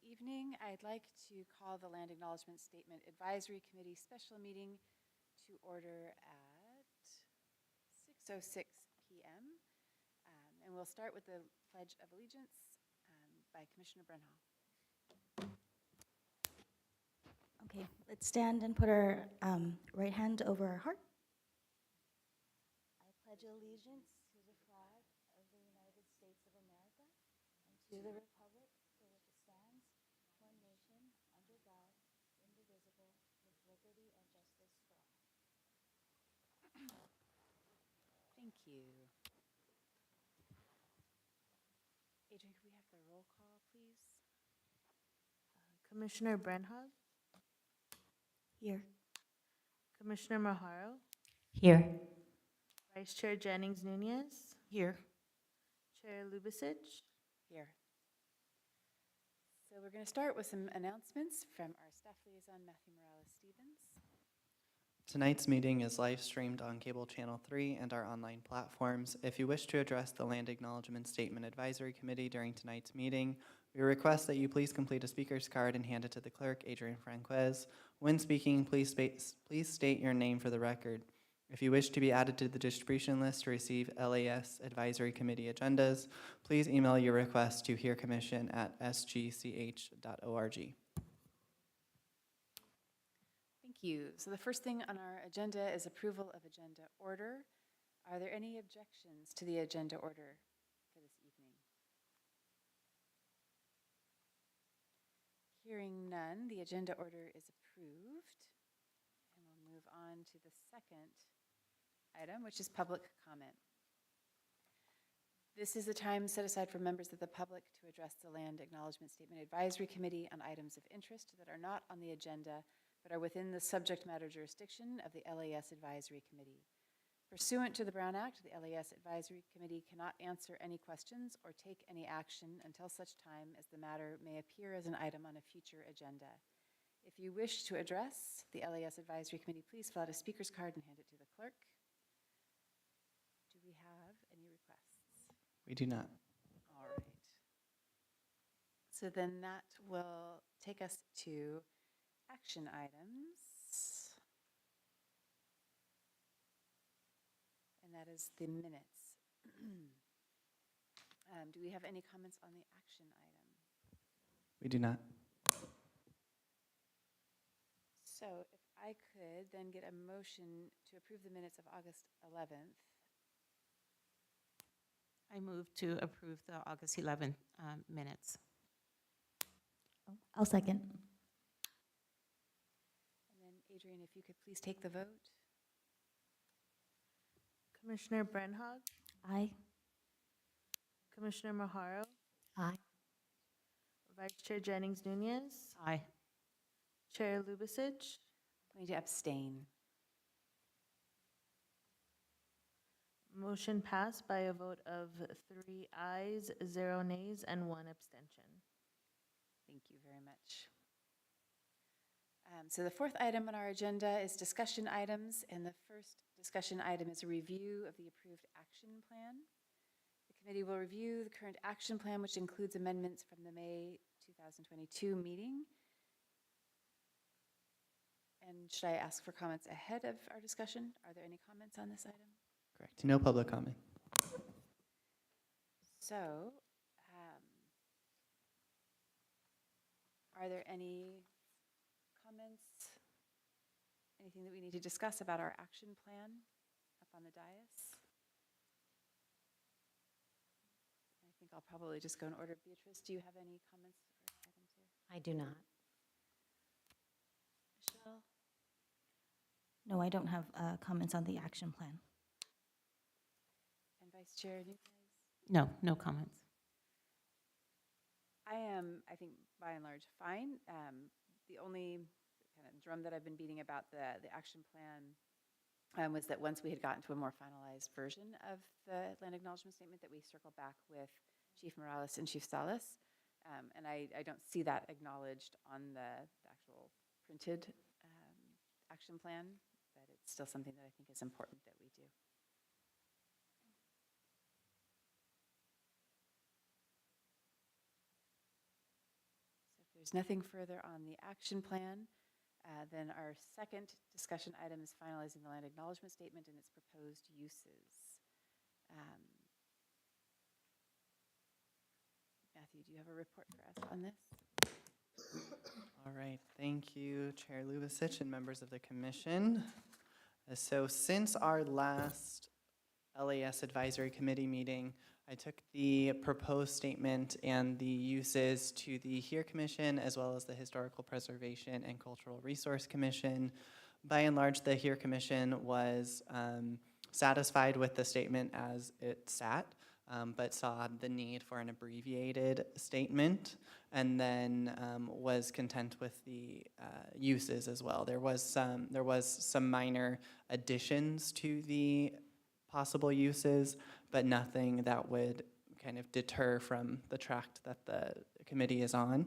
evening. I'd like to call the Land Acknowledgement Statement Advisory Committee special meeting to order at 6:06 p.m. And we'll start with the Pledge of Allegiance by Commissioner Brenhall. Okay, let's stand and put our right hand over our heart. I pledge allegiance to the flag of the United States of America and to the republic for which it stands, one nation, under God, indivisible, with liberty and justice for all. Thank you. Adrian, could we have the roll call, please? Commissioner Brenhag, Here. Commissioner Maharo, Here. Vice Chair Jennings Nunez, Here. Chair Lubicic. Here. So we're going to start with some announcements from our staff liaison, Matthew Morales-Stevens. Tonight's meeting is live streamed on Cable Channel 3 and our online platforms. If you wish to address the Land Acknowledgement Statement Advisory Committee during tonight's meeting, we request that you please complete a speaker's card and hand it to the clerk, Adrian Franquez. When speaking, please state your name for the record. If you wish to be added to the distribution list to receive LAS Advisory Committee agendas, please email your request to hearcommission@sgch.org. Thank you. So the first thing on our agenda is approval of agenda order. Are there any objections to the agenda order for this evening? Hearing none, the agenda order is approved. And we'll move on to the second item, which is public comment. This is the time set aside for members of the public to address the Land Acknowledgement Statement Advisory Committee on items of interest that are not on the agenda but are within the subject matter jurisdiction of the LAS Advisory Committee. Pursuant to the Brown Act, the LAS Advisory Committee cannot answer any questions or take any action until such time as the matter may appear as an item on a future agenda. If you wish to address the LAS Advisory Committee, please fill out a speaker's card and hand it to the clerk. Do we have any requests? We do not. All right. So then that will take us to action items. And that is the minutes. Do we have any comments on the action item? We do not. So if I could then get a motion to approve the minutes of August 11th. I move to approve the August 11th minutes. I'll second. And then Adrian, if you could please take the vote. Commissioner Brenhag, Aye. Commissioner Maharo, Aye. Vice Chair Jennings Nunez, Aye. Chair Lubicic. I'm going to abstain. Motion passed by a vote of 3 ayes, 0 nays, and 1 abstention. Thank you very much. So the fourth item on our agenda is discussion items, and the first discussion item is a review of the approved action plan. The committee will review the current action plan, which includes amendments from the May 2022 meeting. And should I ask for comments ahead of our discussion? Are there any comments on this item? Correct. No public comment. So, are there any comments, anything that we need to discuss about our action plan up on the dais? I think I'll probably just go in order. Beatrice, do you have any comments or items here? I do not. Michelle? No, I don't have comments on the action plan. And Vice Chair Nunez? No, no comments. I am, I think, by and large, fine. The only kind of drum that I've been beating about the action plan was that once we had gotten to a more finalized version of the land acknowledgement statement, that we circle back with Chief Morales and Chief Salas. And I don't see that acknowledged on the actual printed action plan, but it's still something that I think is important that we do. there's nothing further on the action plan, then our second discussion item is finalizing the land acknowledgement statement and its proposed uses. Matthew, do you have a report for us on this? All right, thank you, Chair Lubasich and members of the commission. So since our last LAS Advisory Committee meeting, I took the proposed statement and the uses to the HERE Commission as well as the Historical Preservation and Cultural Resource Commission. By and large, the HERE Commission was satisfied with the statement as it sat, but saw the need for an abbreviated statement, and then was content with the uses as well. There was some minor additions to the possible uses, but nothing that would kind of deter from the tract that the committee is on.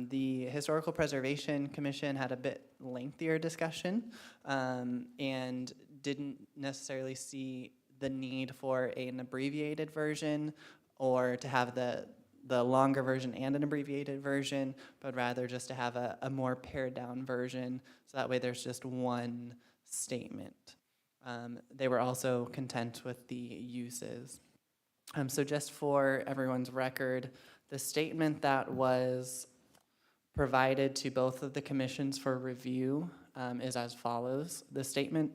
The Historical Preservation Commission had a bit lengthier discussion and didn't necessarily see the need for an abbreviated version or to have the longer version and an abbreviated version, but rather just to have a more pared down version, so that way there's just one statement. They were also content with the uses. So just for everyone's record, the statement that was provided to both of the commissions for review is as follows. The statement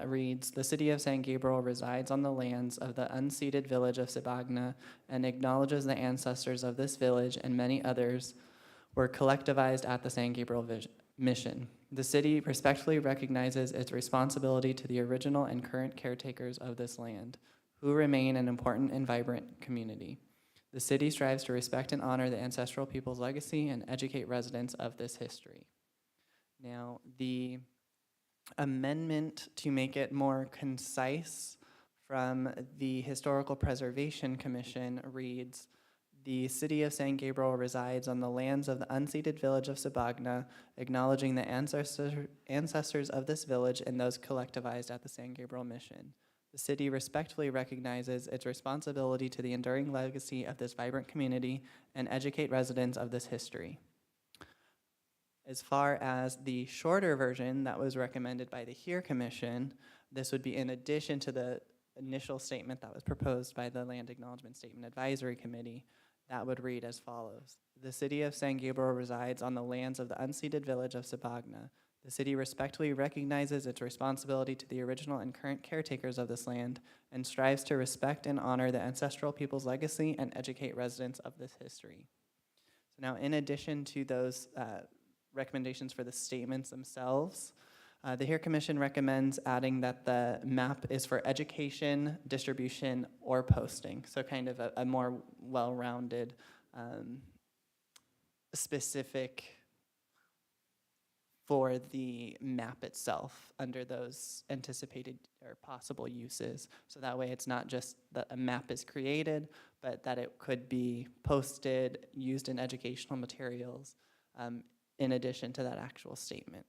reads, "The city of San Gabriel resides on the lands of the unceded village of Sibagna and acknowledges the ancestors of this village and many others were collectivized at the San Gabriel mission. The city respectfully recognizes its responsibility to the original and current caretakers of this land, who remain an important and vibrant community. The city strives to respect and honor the ancestral people's legacy and educate residents of this history." Now, the amendment to make it more concise from the Historical Preservation Commission reads, "The city of San Gabriel resides on the lands of the unceded village of Sibagna, acknowledging the ancestors of this village and those collectivized at the San Gabriel mission. The city respectfully recognizes its responsibility to the enduring legacy of this vibrant community and educate residents of this history." As far as the shorter version that was recommended by the HERE Commission, this would be in addition to the initial statement that was proposed by the Land Acknowledgement Statement Advisory Committee. That would read as follows. "The city of San Gabriel resides on the lands of the unceded village of Sibagna. The city respectfully recognizes its responsibility to the original and current caretakers of this land and strives to respect and honor the ancestral people's legacy and educate residents of this history." So now, in addition to those recommendations for the statements themselves, the HERE Commission recommends adding that the map is for education, distribution, or posting. So kind of a more well-rounded, specific for the map itself under those anticipated or possible uses. So that way it's not just that a map is created, but that it could be posted, used in educational materials, in addition to that actual statement.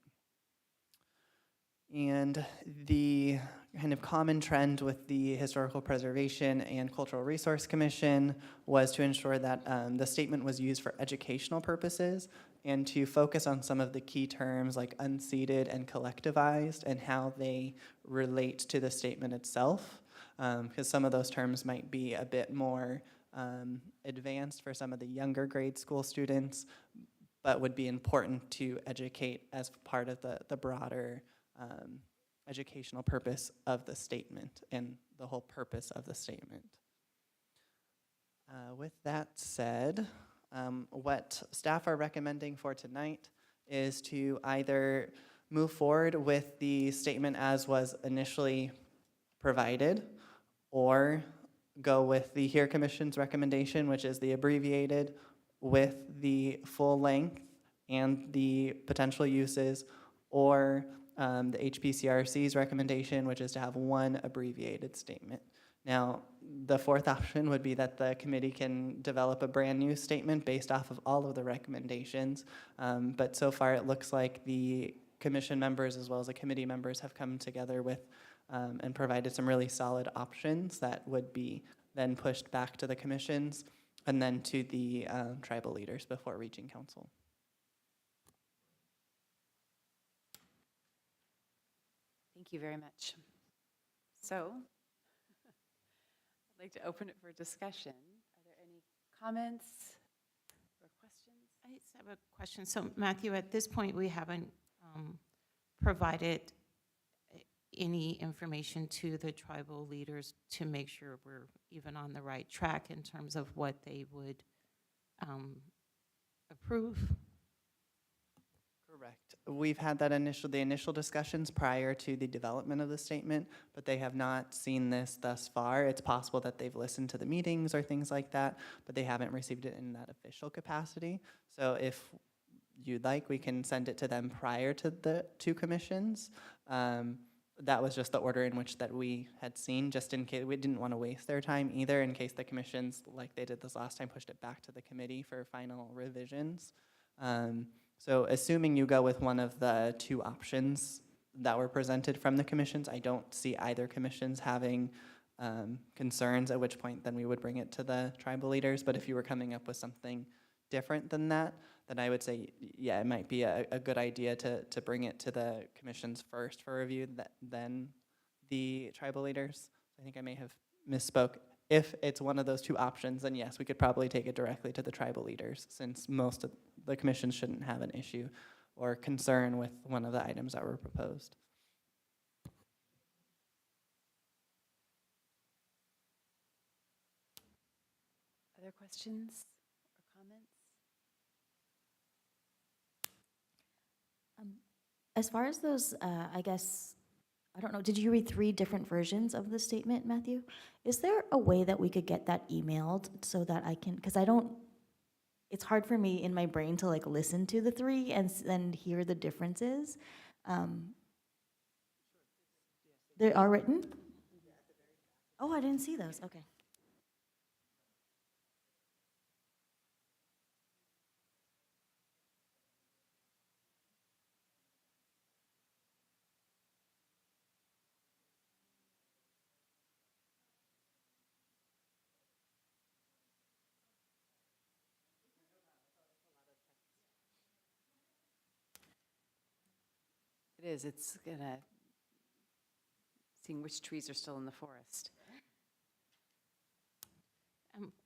And the kind of common trend with the Historical Preservation and Cultural Resource Commission was to ensure that the statement was used for educational purposes and to focus on some of the key terms like unceded and collectivized and how they relate to the statement itself, because some of those terms might be a bit more advanced for some of the younger grade school students, but would be important to educate as part of the broader educational purpose of the statement and the whole purpose of the statement. With that said, what staff are recommending for tonight is to either move forward with the statement as was initially provided, or go with the HERE Commission's recommendation, which is the abbreviated with the full length and the potential uses, or the HPCRC's recommendation, which is to have one abbreviated statement. Now, the fourth option would be that the committee can develop a brand new statement based off of all of the recommendations, but so far it looks like the commission members as well as the committee members have come together with and provided some really solid options that would be then pushed back to the commissions and then to the tribal leaders before reaching council. Thank you very much. So, I'd like to open it for discussion. Are there any comments or questions? I just have a question. So Matthew, at this point, we haven't provided any information to the tribal leaders to make sure we're even on the right track in terms of what they would approve. Correct. We've had the initial discussions prior to the development of the statement, but they have not seen this thus far. It's possible that they've listened to the meetings or things like that, but they haven't received it in that official capacity. So if you'd like, we can send it to them prior to the two commissions. That was just the order in which that we had seen, just in case we didn't want to waste their time either, in case the commissions, like they did this last time, pushed it back to the committee for final revisions. So assuming you go with one of the two options that were presented from the commissions, I don't see either commissions having concerns, at which point then we would bring it to the tribal leaders. But if you were coming up with something different than that, then I would say, yeah, it might be a good idea to bring it to the commissions first for review, then the tribal leaders. I think I may have misspoke. If it's one of those two options, then yes, we could probably take it directly to the tribal leaders, since most of the commissions shouldn't have an issue or concern with one of the items that were proposed. Other questions or comments? As far as those, I guess, I don't know, did you read 3 different versions of the statement, Matthew? Is there a way that we could get that emailed so that I can, because I don't, it's hard for me in my brain to like listen to the 3 and then hear the differences. They are written? Oh, I didn't see those, okay. It is. It's gonna, seeing which trees are still in the forest.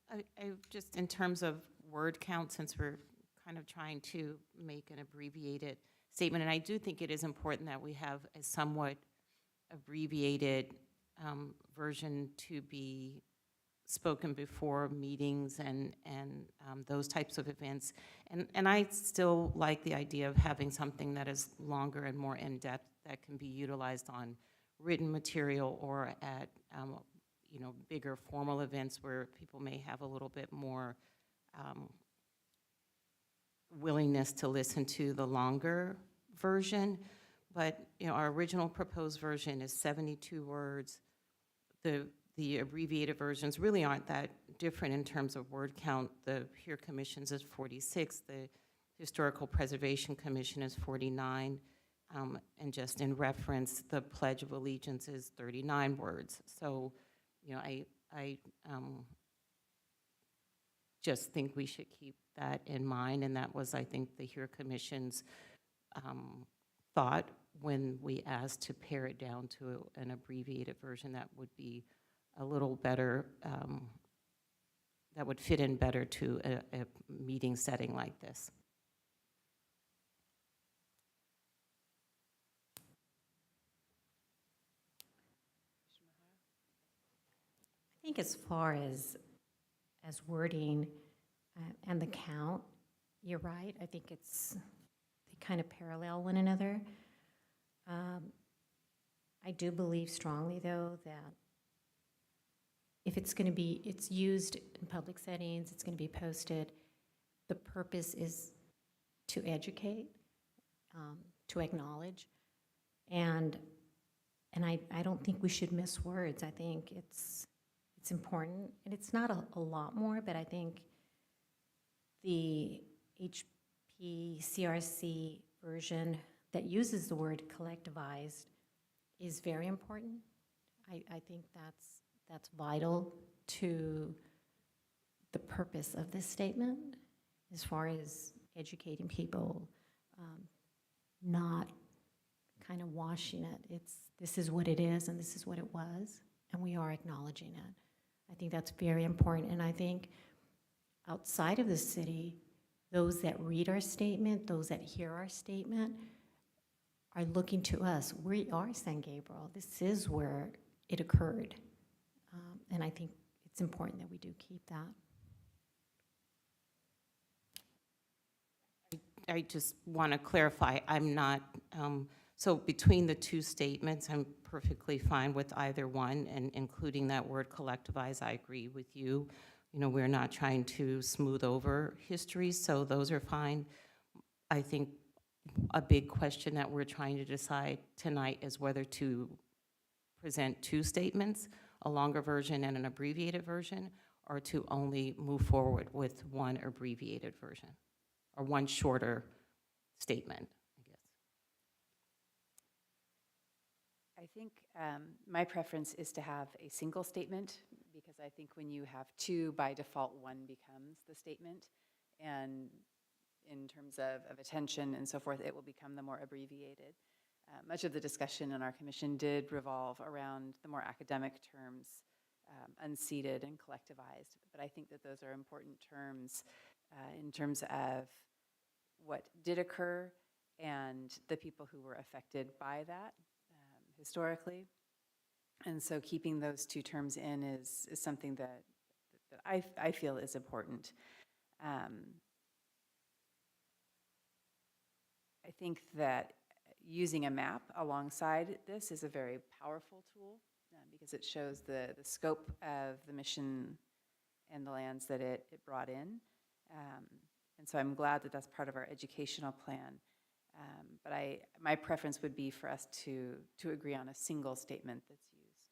I just, in terms of word count, since we're kind of trying to make an abbreviated statement, and I do think it is important that we have a somewhat abbreviated version to be spoken before meetings and those types of events. And I still like the idea of having something that is longer and more in-depth that can be utilized on written material or at bigger formal events where people may have a little bit more willingness to listen to the longer version. But our original proposed version is 72 words. The abbreviated versions really aren't that different in terms of word count. The Peer Commissions is 46, the Historical Preservation Commission is 49, and just in reference, the Pledge of Allegiance is 39 words. So, I just think we should keep that in mind, and that was, I think, the Peer Commission's thought when we asked to pare it down to an abbreviated version that would be a little better, that would fit in better to a meeting setting like this. I think as far as wording and the count, you're right. I think they kind of parallel one another. I do believe strongly, though, that if it's used in public settings, it's going to be posted, the purpose is to educate, to acknowledge, and I don't think we should miss words. I think it's important, and it's not a lot more, but I think the HPCRC version that uses the word collectivized is very important. I think that's vital to the purpose of this statement as far as educating people, not kind kind of washing it. This is what it is and this is what it was, and we are acknowledging it. I think that's very important, and I think outside of the city, those that read our statement, those that hear our statement, are looking to us. We are San Gabriel. This is where it occurred. And I think it's important that we do keep that. I just want to clarify, I'm not, so between the two statements, I'm perfectly fine with either one, and including that word collectivize, I agree with you. You know, we're not trying to smooth over history, so those are fine. I think a big question that we're trying to decide tonight is whether to present two statements, a longer version and an abbreviated version, or to only move forward with one abbreviated version, or one shorter statement, I guess. I think my preference is to have a single statement, because I think when you have two, by default, one becomes the statement. And in terms of attention and so forth, it will become the more abbreviated. Much of the discussion in our commission did revolve around the more academic terms, unseated and collectivized. But I think that those are important terms in terms of what did occur and the people who were affected by that historically. And so keeping those two terms in is something that I feel is important. I think that using a map alongside this is a very powerful tool because it shows the scope of the mission and the lands that it brought in. And so I'm glad that that's part of our educational plan. But my preference would be for us to agree on a single statement that's used.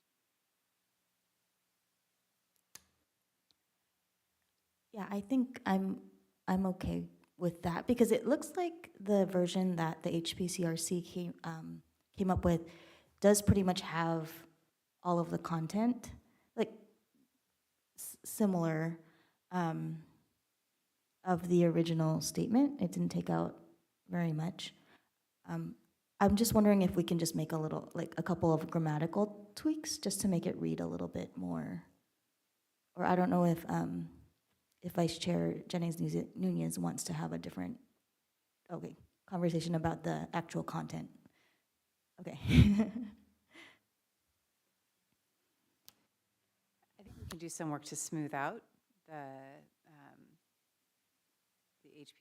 Yeah, I think I'm okay with that, because it looks like the version that the HPCRC came up with does pretty much have all of the content, like similar of the original statement. It didn't take out very much. I'm just wondering if we can just make a couple of grammatical tweaks just to make it read a little bit more. Or I don't know if Vice Chair Jennings Nunez wants to have a different, conversation about the actual content. Okay. I think we can do some work to smooth out the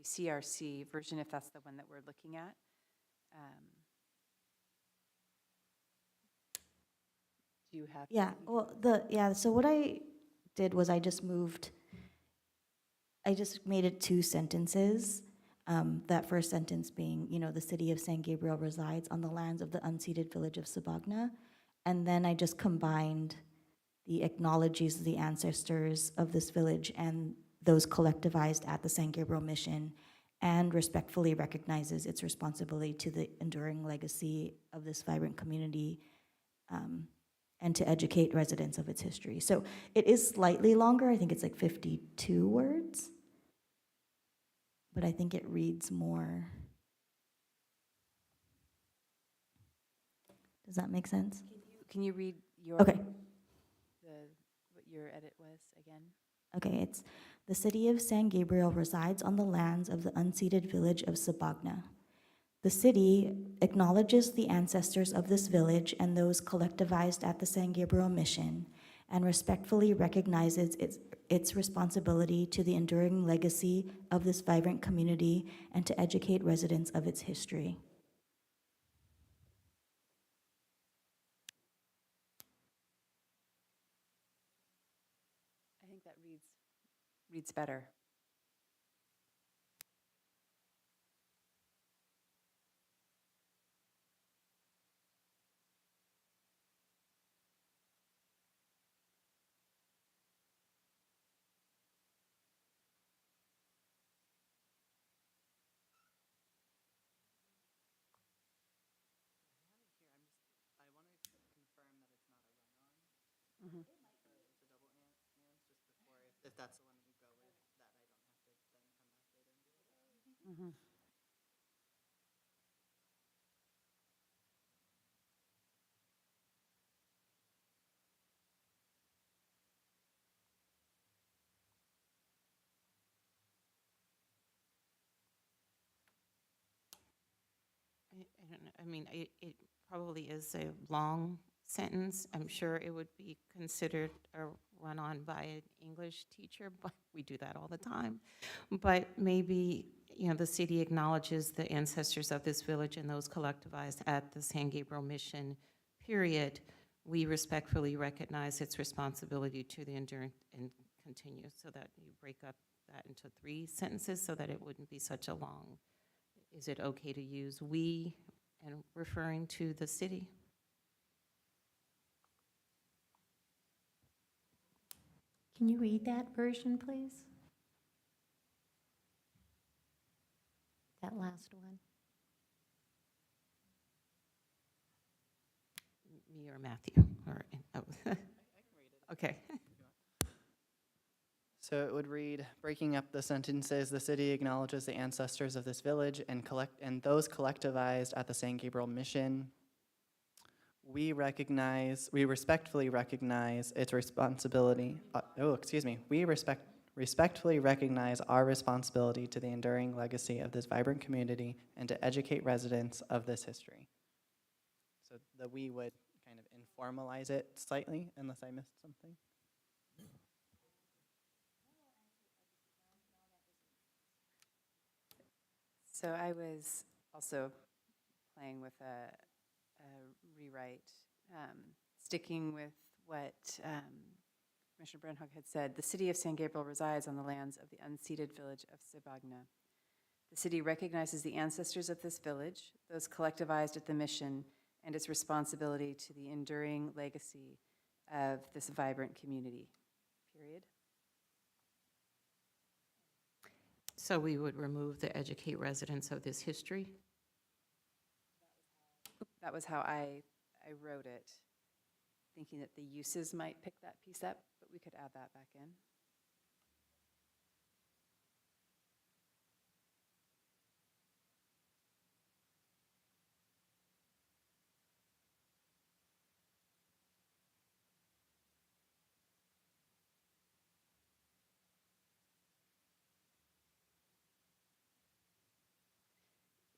HPCRC version, if that's the one that we're looking at. Do you have? Yeah, well, so what I did was I just made it two sentences. That first sentence being, the city of San Gabriel resides on the lands of the unceded village of Sabagna. And then I just combined the acknowledges the ancestors of this village and those collectivized at the San Gabriel mission, and respectfully recognizes its responsibility to the enduring legacy of this vibrant community, and to educate residents of its history. So it is slightly longer. I think it's like 52 words. But I think it reads more. Does that make sense? Can you read your Okay. what your edit was again? Okay, it's the city of San Gabriel resides on the lands of the unceded village of Sabagna. The city acknowledges the ancestors of this village and those collectivized at the San Gabriel mission, and respectfully recognizes its responsibility to the enduring legacy of this vibrant community and to educate residents of its history. I think that reads better. Mm-hmm. If that's the one that you go with, that I don't have to then come back later and do it. Mm-hmm. I don't know, I mean, it probably is a long sentence. I'm sure it would be considered a run-on by an English teacher, but we do that all the time. But maybe, you know, the city acknowledges the ancestors of this village and those collectivized at the San Gabriel Mission, period. We respectfully recognize its responsibility to the enduring and continue, so that you break up that into 3 sentences so that it wouldn't be such a long. Is it okay to use "we" and referring to the city? Can you read that version, please? That last one. Me or Matthew? Or, oh. Okay. So it would read, breaking up the sentences, the city acknowledges the ancestors of this village and those collectivized at the San Gabriel Mission. We respectfully recognize its responsibility, we respectfully recognize our responsibility to the enduring legacy of this vibrant community and to educate residents of this history. So the "we" would kind of informalize it slightly, unless I missed something. So I was also playing with a rewrite, sticking with what Commissioner Brandhog had said. The city of San Gabriel resides on the lands of the unceded village of Sibagna. The city recognizes the ancestors of this village, those collectivized at the mission, and its responsibility to the enduring legacy of this vibrant community, period. So we would remove the "educate residents of this history." That was how I wrote it, thinking that the uses might pick that piece up, but we could add that back in.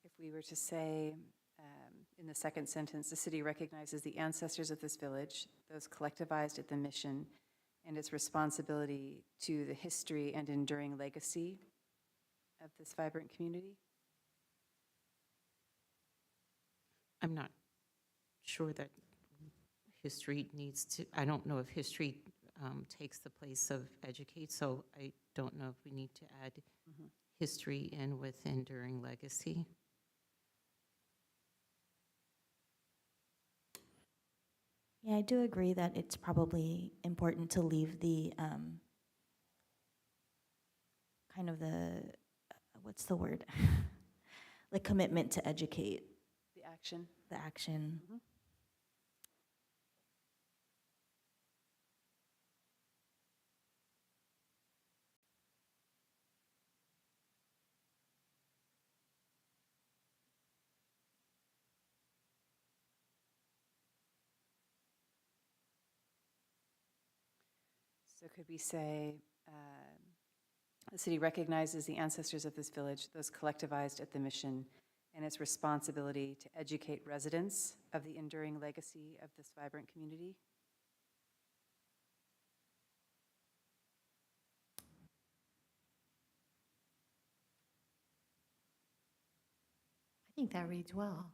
If we were to say, in the second sentence, the city recognizes the ancestors of this village, those collectivized at the mission, and its responsibility to the history and enduring legacy of this vibrant community. I'm not sure that history needs to, I don't know if history takes the place of educate, so I don't know if we need to add history in with enduring legacy. Yeah, I do agree that it's probably important to leave the, kind of the, what's the word? The commitment to educate, The action. the action. So could we say, the city recognizes the ancestors of this village, those collectivized at the mission, and its responsibility to educate residents of the enduring legacy of this vibrant community? I think that reads well.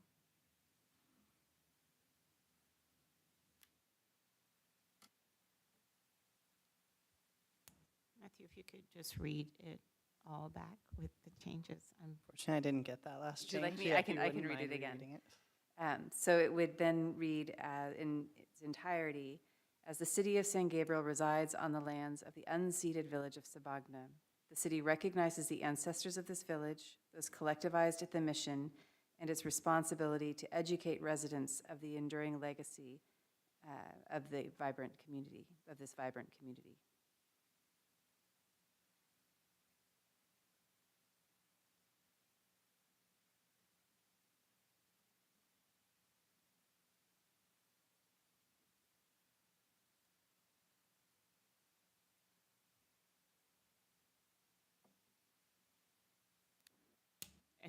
Matthew, if you could just read it all back with the changes. Fortunately, I didn't get that last Would you change. like me? Yeah, I if you can wouldn't read mind it again. rereading it. So it would then read in its entirety, as the city of San Gabriel resides on the lands of the unceded village of Sibagna, the city recognizes the ancestors of this village, those collectivized at the mission, and its responsibility to educate residents of the enduring legacy of the vibrant community, of this vibrant community.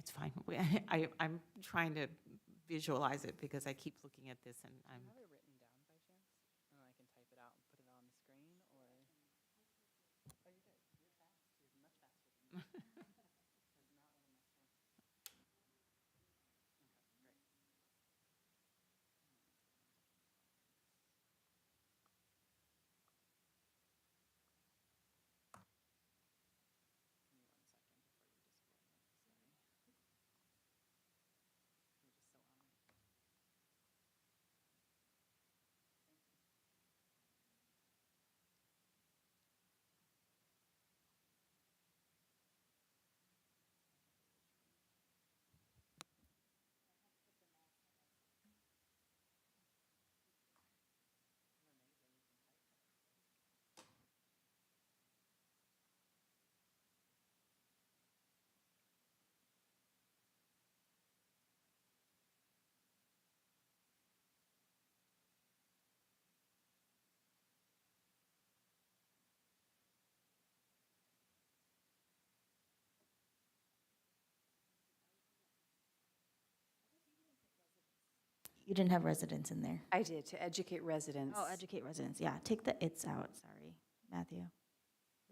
It's fine. I'm trying to visualize it because I keep looking at this and I'm, have it written down by chance? And I can type it out and put it on the screen, or? Oh, you're good. You're fast. You're much faster than me. That's not one of my strengths. Okay, great. Give me 1 second before you display it. Sorry. You're just so on it. You didn't have residents in there. I did, to educate residents. Oh, educate residents, yeah, take the "it's" out, sorry, Matthew.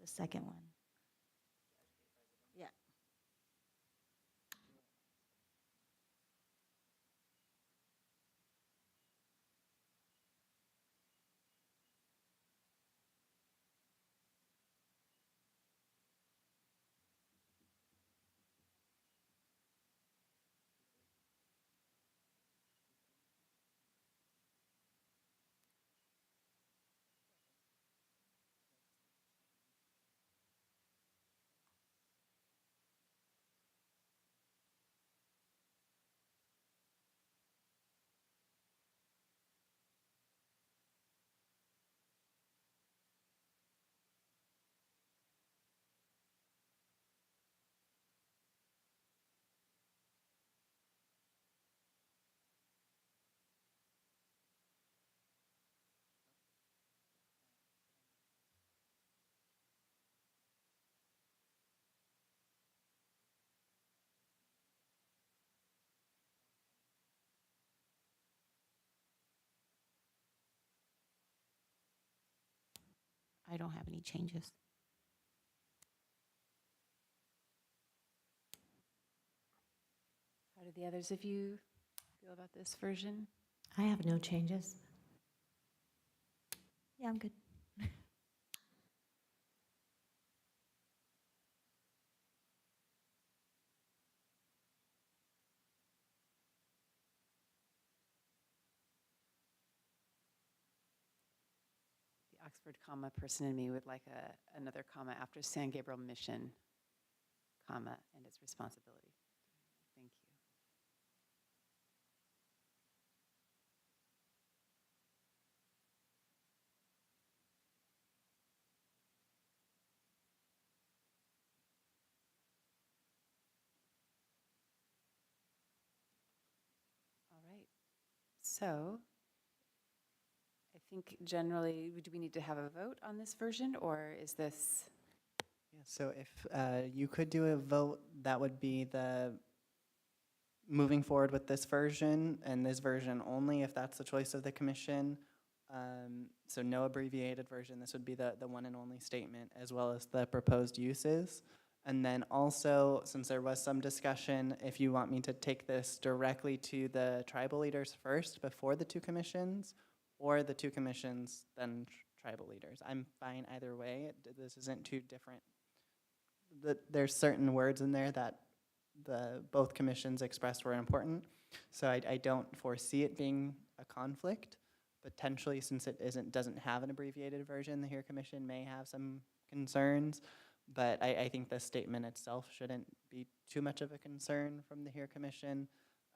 The second one. Yeah. I don't have any changes. How do the others of you feel about this version? I have no changes. Yeah, I'm good. The Oxford comma person in me would like another comma after San Gabriel mission, comma, and its responsibility. Thank you. All right. So I think generally, do we need to have a vote on this version, or is this? Yeah, so if you could do a vote, that would be the moving forward with this version and this version only, if that's the choice of the commission. So no abbreviated version, this would be the one and only statement, as well as the proposed uses. And then also, since there was some discussion, if you want me to take this directly to the tribal leaders first before the two commissions, or the two commissions, then tribal leaders. I'm fine either way. This isn't too different. There's certain words in there that both commissions expressed were important. So I don't foresee it being a conflict. Potentially, since it doesn't have an abbreviated version, the HERE Commission may have some concerns. But I think the statement itself shouldn't be too much of a concern from the HERE Commission.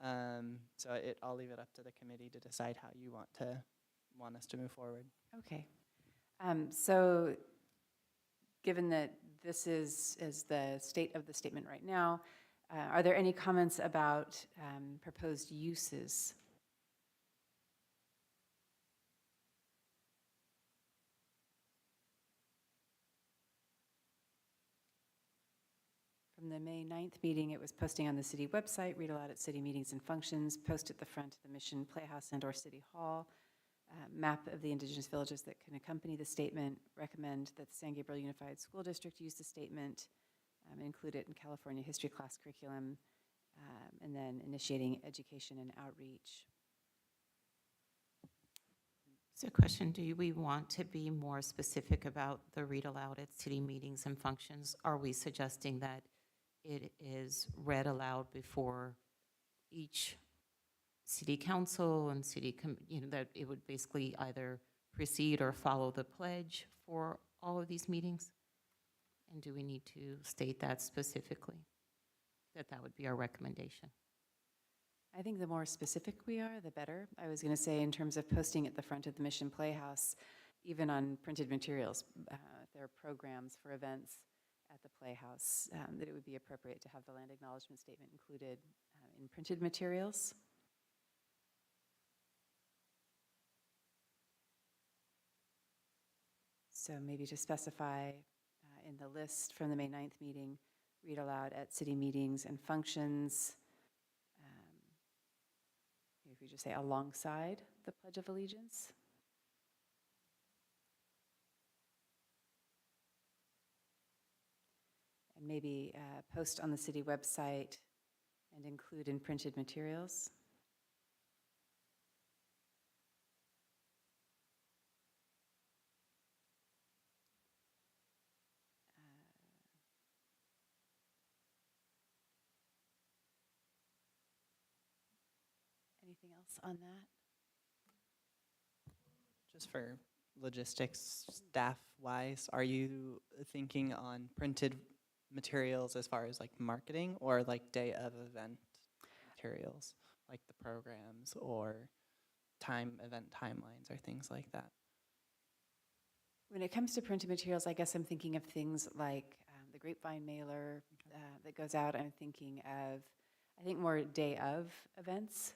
So I'll leave it up to the committee to decide how you want us to move forward. Okay. So given that this is the state of the statement right now, are there any comments about proposed uses? From From the May 9th meeting, it was posting on the city website, read aloud at city meetings and functions, post at the front of the Mission Playhouse and/or City Hall, map of the indigenous villages that can accompany the statement, recommend that the San Gabriel Unified School District use the statement, include it in California history class curriculum, and then initiating education and outreach. So question, do we want to be more specific about the read aloud at city meetings and functions? Are we suggesting that it is read aloud before each city council and that it would basically either precede or follow the pledge for all of these meetings? And do we need to state that specifically? That would be our recommendation? I think the more specific we are, the better. I was going to say in terms of posting at the front of the Mission Playhouse, even on printed materials, there are programs for events at the Playhouse, that it would be appropriate to have the land acknowledgement statement included in printed materials. So maybe to specify in the list from the May 9th meeting, read aloud at city meetings and functions. If we just say alongside the Pledge of Allegiance. And maybe post on the city website and include in printed materials. Anything else on that? Just for logistics, staff-wise, are you thinking on printed materials as far as like marketing or like day of event materials, like the programs or event timelines or things like that? When it comes to printed materials, I guess I'm thinking of things like the grapevine mailer that goes out. I'm thinking of, I think, more day of events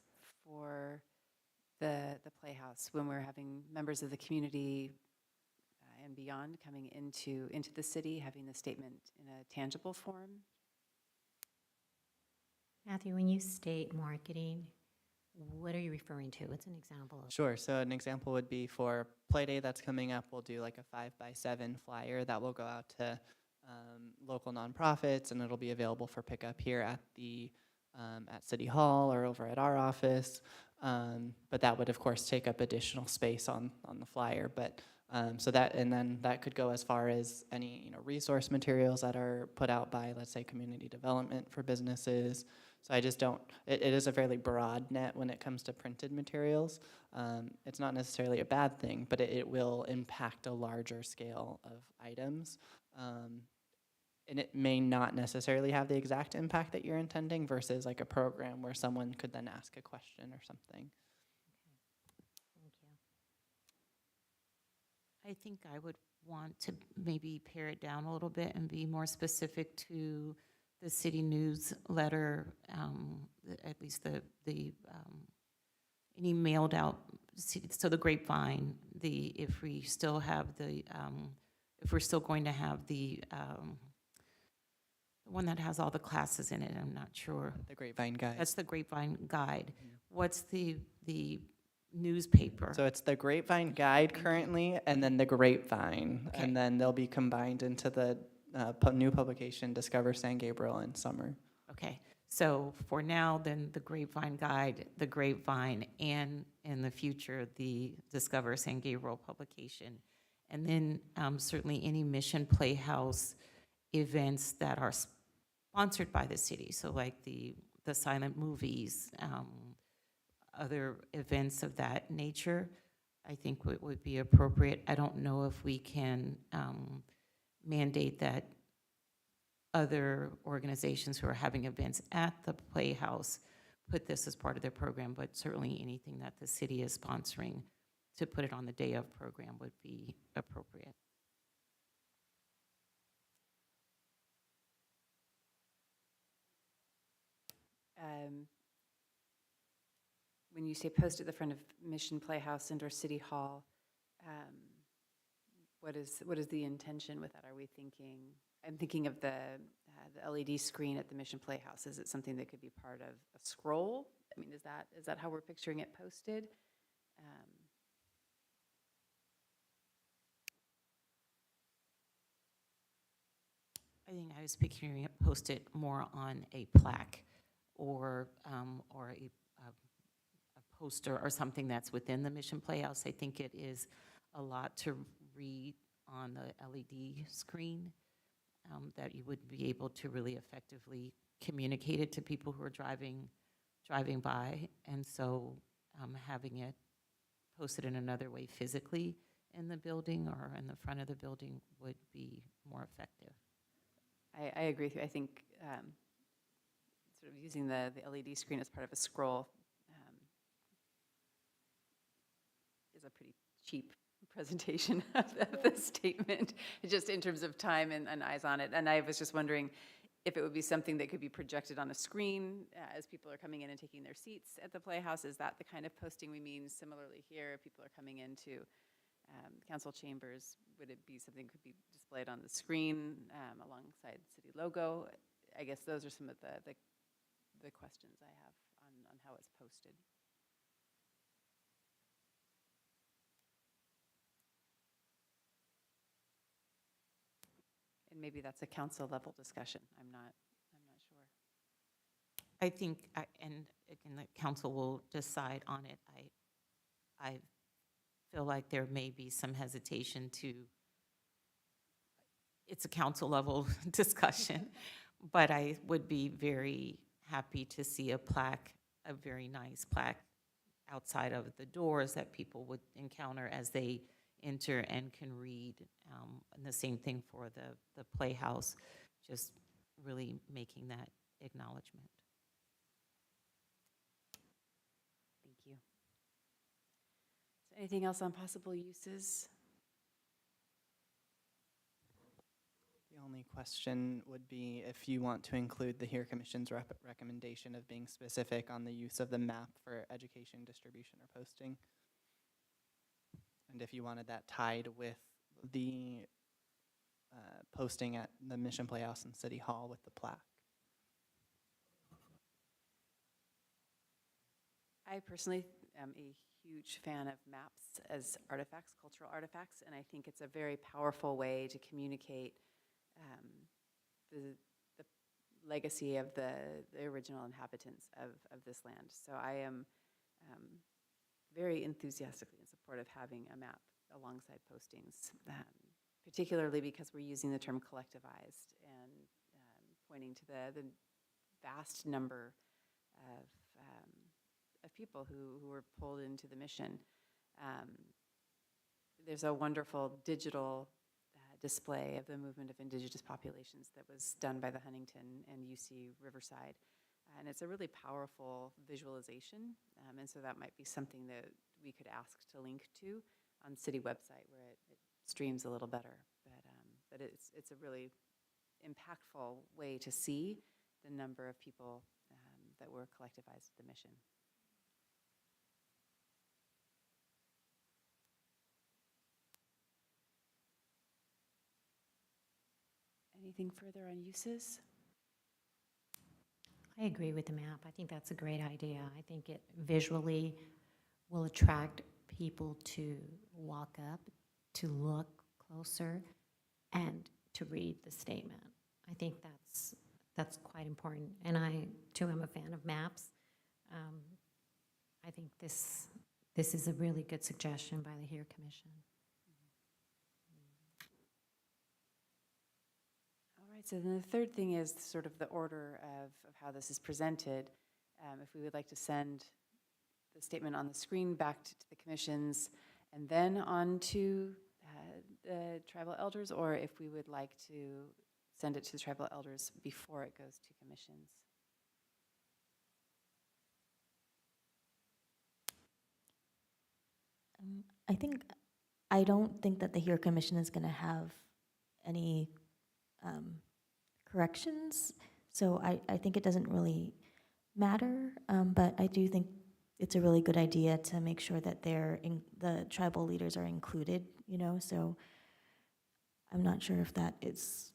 for the Playhouse when we're having members of the community and beyond coming into the city, having the statement in a tangible form. Matthew, when you state marketing, what are you referring to? What's an example of? Sure. So an example would be for Play Day that's coming up, we'll do like a 5x7 flyer that will go out to local nonprofits, and it'll be available for pickup here at the at City Hall or over at our office. But that would, of course, take up additional space on the flyer. But so that, and then that could go as far as any resource materials that are put out by, let's say, community development for businesses. So I just don't, it is a fairly broad net when it comes to printed materials. It's not necessarily a bad thing, but it will impact a larger scale of items. And it may not necessarily have the exact impact that you're intending versus like a program where someone could then ask a question or something. Thank you. I think I would want to maybe pare it down a little bit and be more specific to the city newsletter, at least any mailed out, so the grapevine, if we still have if we're still going to have the one that has all the classes in it, I'm not sure. The Grapevine Guide. That's the Grapevine Guide. What's the newspaper? So it's the Grapevine Guide currently, and then the Grapevine, Okay. and then they'll be combined into the new publication, Discover San Gabriel in summer. Okay, so for now, then the Grapevine Guide, the Grapevine, and in the future, the Discover San Gabriel publication. And then certainly any Mission Playhouse events that are sponsored by the city, so like the silent movies, other events of that nature, I think would be appropriate. I don't know if we can mandate that other organizations who are having events at the Playhouse put this as part of their program, but certainly anything that the city is sponsoring to put it on the day of program would be appropriate. When you say post at the front of Mission Playhouse and or City Hall, what is the intention with that? Are we thinking, I'm thinking of the LED screen at the Mission Playhouse. Is it something that could be part of a scroll? I mean, is that how we're picturing it posted? I think I was picturing it posted more on a plaque or a poster or something that's within the Mission Playhouse. I think it is a lot to read on the LED screen, that you would be able to really effectively communicate it to people who are driving by. And so having it posted in another way physically in the building or in the front of the building would be more effective. I agree with you. I think sort of using the LED screen as part of a scroll is a pretty cheap presentation of the statement, just in terms of time and eyes on it. And I was just wondering if it would be something that could be projected on a screen as people are coming in and taking their seats at the Playhouse. Is that the kind of posting we mean? Similarly here, if people are coming into council chambers, would it be something that could be displayed on the screen alongside city logo? I guess those are some of the questions I have on how it's posted. And maybe that's a council level discussion. I'm not sure. I think, and again, the council will decide on it. I feel like there may be some hesitation to, it's a council level discussion, but I would be very happy to see a plaque, a very nice plaque outside of the doors that people would encounter as they enter and can read. And the same thing for the Playhouse, just really making that acknowledgement. Thank you. Is there anything else on possible uses? The only question would be if you want to include the HERE Commission's recommendation of being specific on the use of the map for education, distribution, or posting. And if you wanted that tied with the posting at the Mission Playhouse and City Hall with the plaque. I personally am a huge fan of maps as artifacts, cultural artifacts, and I think it's a very powerful way to communicate the legacy of the original inhabitants of this land. So I am very enthusiastically in support of having a map alongside postings, particularly because we're using the term collectivized and pointing to the vast number of people who were pulled into the mission. There's a wonderful digital display of the movement of indigenous populations that was done by the Huntington and UC Riverside. And it's a really powerful visualization. And so that might be something that we could ask to link to on the city website where it streams a little better. But it's a really impactful way to see the number of people that were collectivized at the mission. Anything further on uses? I agree with the map. I think that's a great idea. I think it visually will attract people to walk up, to look closer, and to read the statement. I think that's quite important. And I, too, am a fan of maps. I think this is a really good suggestion by the HERE Commission. All right, so then the third thing is sort of the order of how this is presented. If we would like to send the statement on the screen back to the commissions and then on to the tribal elders, or if we would like to send it to the tribal elders before it goes to commissions. I don't think that the HERE Commission is going to have any corrections, so I think it doesn't really matter, but I do think it's a really good idea to make sure that the tribal leaders are included, so I'm not sure if that is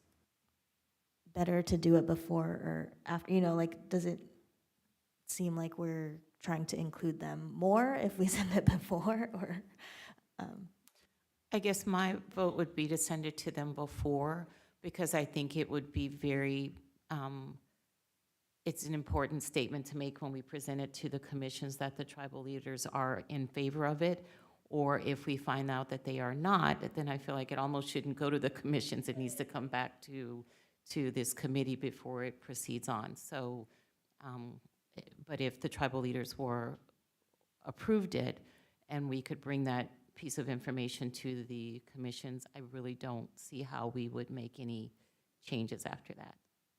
better to do it before or after, like, does it seem like we're trying to include them more if we send it before, or? I guess my vote would be to send it to them before, because I think it would be very, it's an important statement to make when we present it to the commissions that the tribal leaders are in favor of it. Or if we find out that they are not, then I feel like it almost shouldn't go to the commissions. It needs to come back to this committee before it proceeds on. So, but if the tribal leaders were approved it, and we could bring that piece of information to the commissions, I really don't see how we would make any changes after that.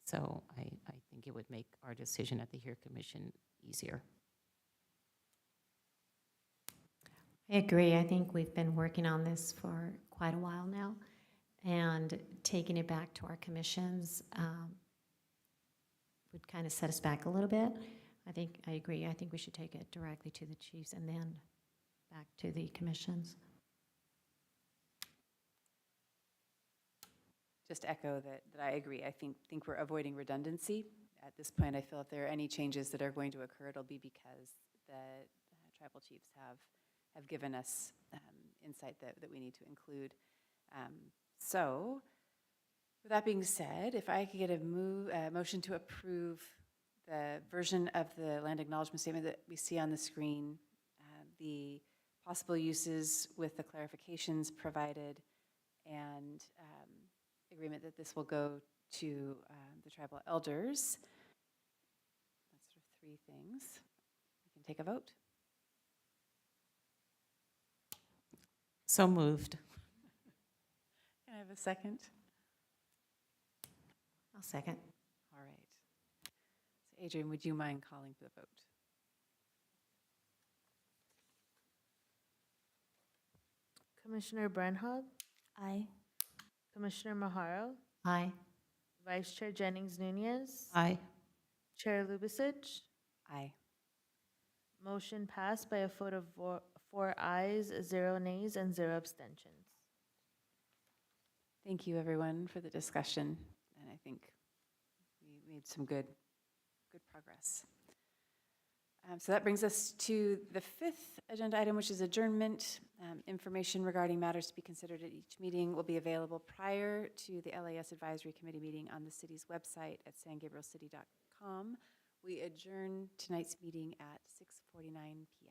So I think it would make our decision at the HERE Commission easier. I agree. I think we've been working on this for quite a while now, and taking it back to our commissions would kind of set us back a little bit. I agree. I think we should take it directly to the chiefs and then back to the commissions. Just echo that I agree. I think we're avoiding redundancy. At this point, I feel if there are any changes that are going to occur, it'll be because the tribal chiefs have given us insight that we need to include. So, with that being said, if I could get a motion to approve the version of the land acknowledgement statement that we see on the screen, the possible uses with the clarifications provided, and agreement that this will go to the tribal elders. That's sort of three things. We can take a vote. So moved. Can I have a second? I'll second. All right. So Adrian, would you mind calling for the vote? Commissioner Bernhard, Aye. Commissioner Maharo, Aye. Vice Chair Jennings Nunez, Aye. Chair Lubicic. Aye. Motion passed by a vote of 4 ayes, 0 nays, and 0 abstentions. Thank you, everyone, for the discussion, and I think we made some good progress. So that brings us to the fifth agenda item, which is adjournment. Information regarding matters to be considered at each meeting will be available prior to the LAS Advisory Committee meeting on the city's website at sangabrielcity.com. We adjourn tonight's meeting at 6:49 p.m.